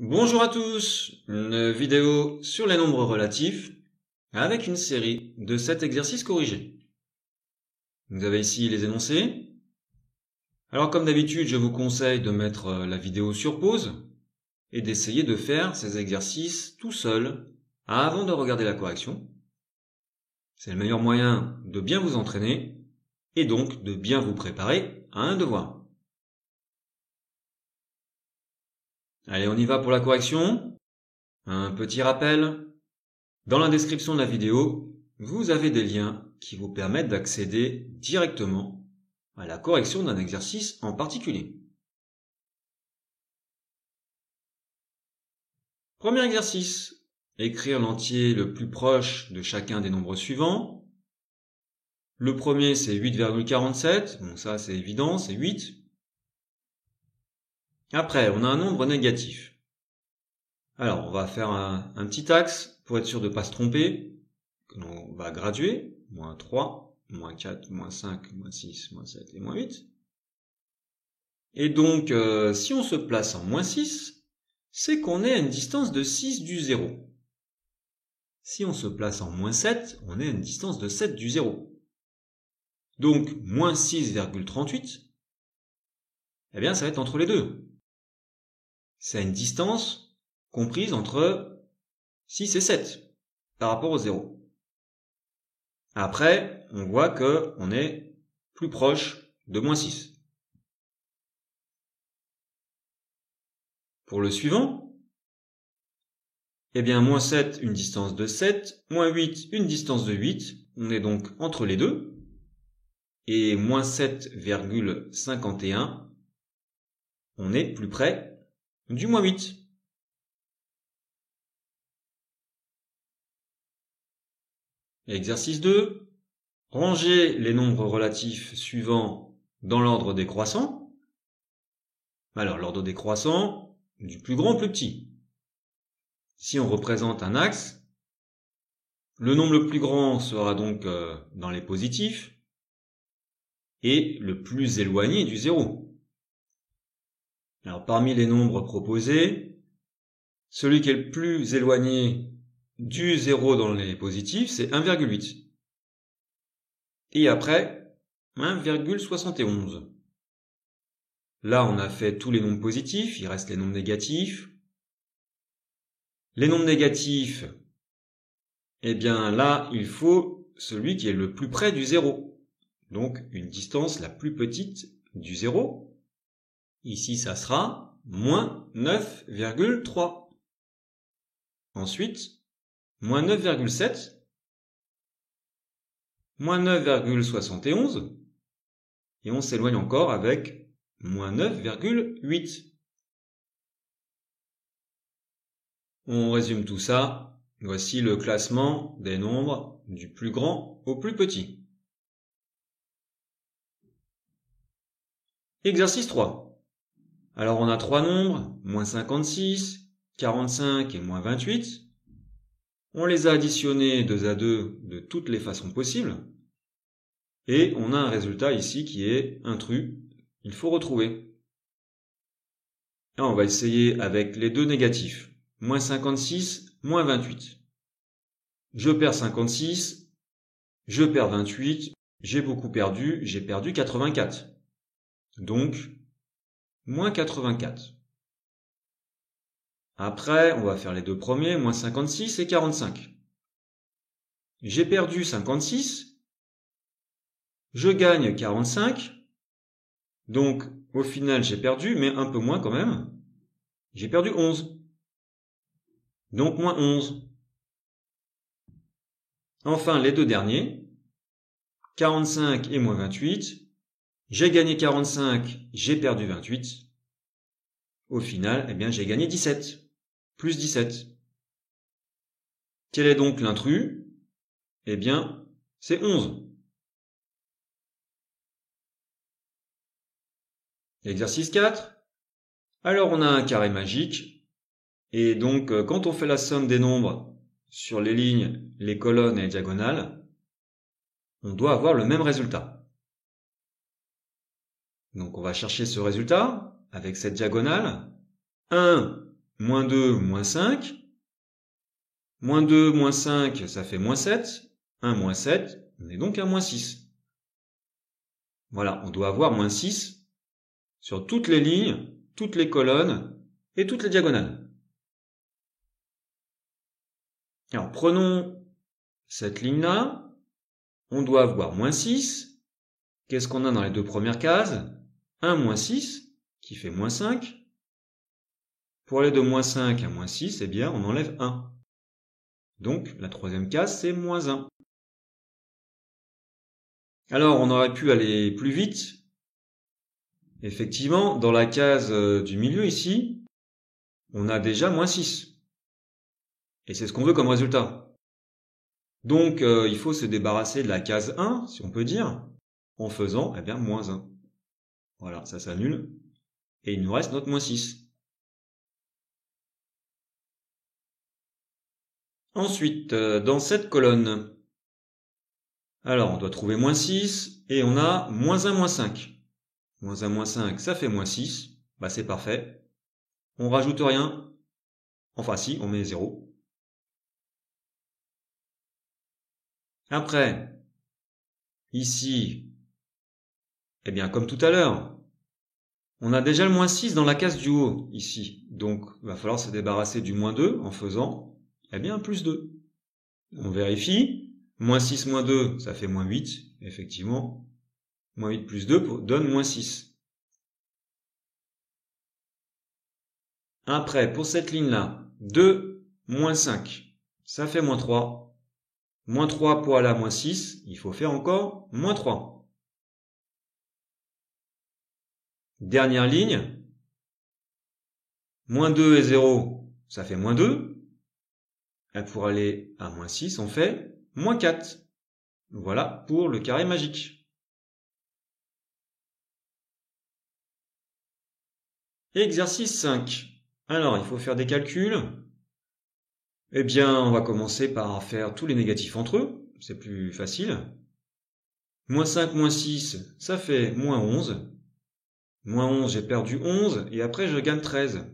Bonjour à tous, une vidéo sur les nombres relatifs avec une série de 7 exercices corrigés. Vous avez ici les énoncés. Alors comme d'habitude, je vous conseille de mettre la vidéo sur pause et d'essayer de faire ces exercices tout seul avant de regarder la correction. C'est le meilleur moyen de bien vous entraîner et donc de bien vous préparer à un devoir. Allez, on y va pour la correction. Un petit rappel. Dans la description de la vidéo, vous avez des liens qui vous permettent d'accéder directement à la correction d'un exercice en particulier. Premier exercice. Écrire l'entier le plus proche de chacun des nombres suivants. Le premier, c'est 8,47. Bon, ça, c'est évident, c'est 8. Après, on a un nombre négatif. Alors, on va faire un petit axe pour être sûr de ne pas se tromper. On va graduer. Moins 3, moins 4, moins 5, moins 6, moins 7 et moins 8. Et donc, si on se place en moins 6, c'est qu'on est à une distance de 6 du 0. Si on se place en moins 7, on est à une distance de 7 du 0. Donc, moins 6,38, eh bien, ça va être entre les deux. C'est une distance comprise entre 6 et 7 par rapport au 0. Après, on voit qu'on est plus proche de moins 6. Pour le suivant, eh bien, moins 7, une distance de 7, moins 8, une distance de 8, on est donc entre les deux, et moins 7,51, on est plus près du moins 8. Exercice 2. Rangez les nombres relatifs suivants dans l'ordre décroissant. Alors, l'ordre décroissant, du plus grand au plus petit. Si on représente un axe, le nombre le plus grand sera donc dans les positifs et le plus éloigné du 0. Alors, parmi les nombres proposés, celui qui est le plus éloigné du 0 dans les positifs, c'est 1,8. Et après, 1,71. Là, on a fait tous les nombres positifs, il reste les nombres négatifs. Les nombres négatifs, eh bien là, il faut celui qui est le plus près du 0. Donc, une distance la plus petite du 0. Ici, ça sera moins 9,3. Ensuite, moins 9,7, moins 9,71, et on s'éloigne encore avec moins 9,8. On résume tout ça. Voici le classement des nombres du plus grand au plus petit. Exercice 3. Alors on a trois nombres, moins 56, 45 et moins 28. On les a additionnés 2 à 2 de toutes les façons possibles. Et on a un résultat ici qui est intrus. Il faut retrouver. Là, on va essayer avec les deux négatifs. Moins 56, moins 28. Je perds 56, je perds 28, j'ai beaucoup perdu, j'ai perdu 84. Donc, moins 84. Après, on va faire les deux premiers, moins 56 et 45. J'ai perdu 56, je gagne 45, donc au final j'ai perdu, mais un peu moins quand même. J'ai perdu 11. Donc moins 11. Enfin, les deux derniers, 45 et moins 28. J'ai gagné 45, j'ai perdu 28. Au final, eh bien, j'ai gagné 17. Plus 17. Quel est donc l'intrus? Eh bien, c'est 11. Exercice 4. Alors, on a un carré magique. Et donc, quand on fait la somme des nombres sur les lignes, les colonnes et les diagonales, on doit avoir le même résultat. Donc, on va chercher ce résultat avec cette diagonale. 1 moins 2, moins 5. Moins 2, moins 5, ça fait moins 7. 1, moins 7, on est donc à moins 6. Voilà, on doit avoir moins 6 sur toutes les lignes, toutes les colonnes et toutes les diagonales. Alors, prenons cette ligne-là. On doit avoir moins 6. Qu'est-ce qu'on a dans les deux premières cases? 1, moins 6, qui fait moins 5. Pour aller de moins 5 à moins 6, eh bien, on enlève 1. Donc, la troisième case, c'est moins 1. Alors, on aurait pu aller plus vite. Effectivement, dans la case du milieu ici, on a déjà moins 6. Et c'est ce qu'on veut comme résultat. Donc, il faut se débarrasser de la case 1, si on peut dire, en faisant, eh bien, moins 1. Voilà, ça s'annule. Et il nous reste notre moins 6. Ensuite, dans cette colonne, alors on doit trouver moins 6, et on a moins 1, moins 5. Moins 1, moins 5, ça fait moins 6. Bah, c'est parfait. On rajoute rien. Enfin si, on met 0. Après, ici, eh bien comme tout à l'heure, on a déjà le moins 6 dans la case du haut, ici. Donc, il va falloir se débarrasser du moins 2 en faisant, eh bien, plus 2. On vérifie. Moins 6, moins 2, ça fait moins 8. Effectivement, moins 8 plus 2 donne moins 6. Après, pour cette ligne-là, 2, moins 5, ça fait moins 3. Moins 3 pour aller à moins 6, il faut faire encore moins 3. Dernière ligne, moins 2 et 0, ça fait moins 2. Et pour aller à moins 6, on fait moins 4. Voilà pour le carré magique. Exercice 5. Alors, il faut faire des calculs. Eh bien, on va commencer par faire tous les négatifs entre eux. C'est plus facile. Moins 5, moins 6, ça fait moins 11. Moins 11, j'ai perdu 11. Et après, je gagne 13.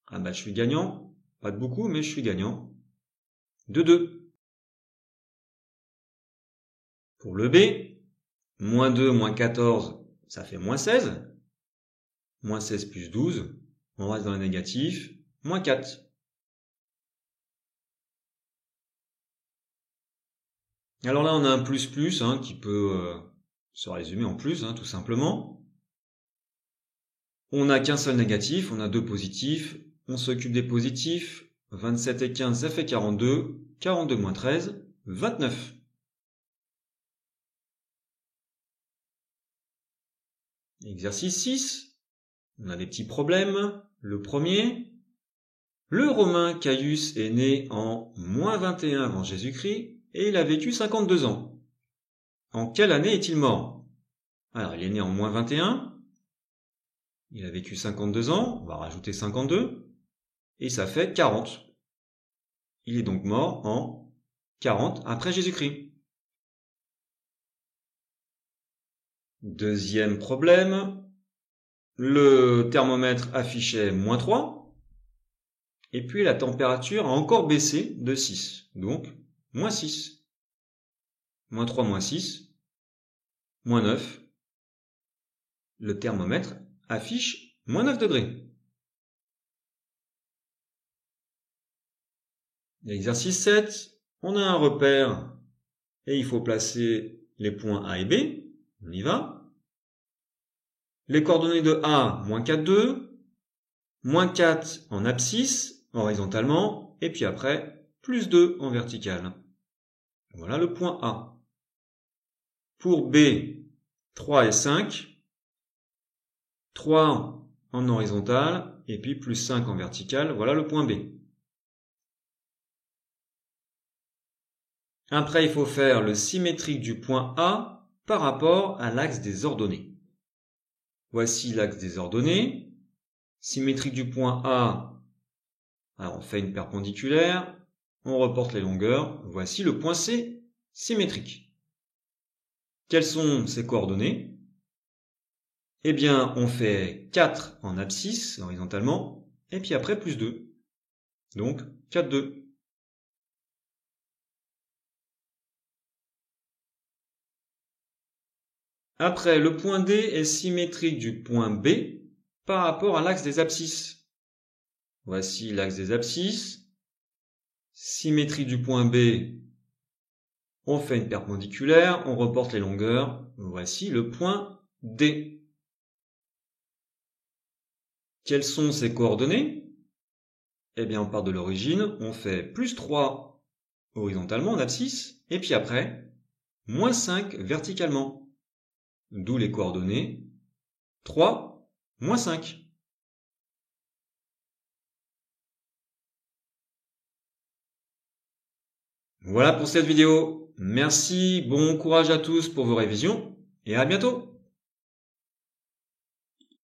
Ah bah, je suis gagnant. Pas de beaucoup, mais je suis gagnant. De 2. Pour le B, moins 2, moins 14, ça fait moins 16. Moins 16 plus 12, on reste dans les négatifs. Moins 4. Alors là, on a un plus qui peut se résumer en plus, tout simplement. On n'a qu'un seul négatif, on a deux positifs. On s'occupe des positifs. 27 et 15, ça fait 42. 42 moins 13, 29. Exercice 6. On a des petits problèmes. Le premier, le Romain Caius est né en moins 21 avant Jésus-Christ et il a vécu 52 ans. En quelle année est-il mort? Alors, il est né en moins 21, il a vécu 52 ans, on va rajouter 52, et ça fait 40. Il est donc mort en 40 après Jésus-Christ. Deuxième problème, le thermomètre affichait moins 3, et puis la température a encore baissé de 6, donc moins 6. Moins 3, moins 6, moins 9. Le thermomètre affiche moins 9 degrés. Exercice 7, on a un repère et il faut placer les points A et B. On y va. Les coordonnées de A, moins 4, 2, moins 4 en abscisse, horizontalement, et puis après, plus 2 en vertical. Voilà le point A. Pour B, 3 et 5, 3 en horizontal, et puis plus 5 en vertical, voilà le point B. Après, il faut faire le symétrique du point A par rapport à l'axe des ordonnées. Voici l'axe des ordonnées. Symétrique du point A, alors on fait une perpendiculaire, on reporte les longueurs. Voici le point C symétrique. Quelles sont ses coordonnées? Eh bien, on fait 4 en abscisse, horizontalement, et puis après plus 2. Donc 4, 2. Après, le point D est symétrique du point B par rapport à l'axe des abscisses. Voici l'axe des abscisses. Symétrie du point B, on fait une perpendiculaire, on reporte les longueurs. Voici le point D. Quelles sont ses coordonnées? Eh bien, on part de l'origine, on fait plus 3 horizontalement en abscisse, et puis après, moins 5 verticalement. D'où les coordonnées 3, moins 5. Voilà pour cette vidéo. Merci, bon courage à tous pour vos révisions, et à bientôt!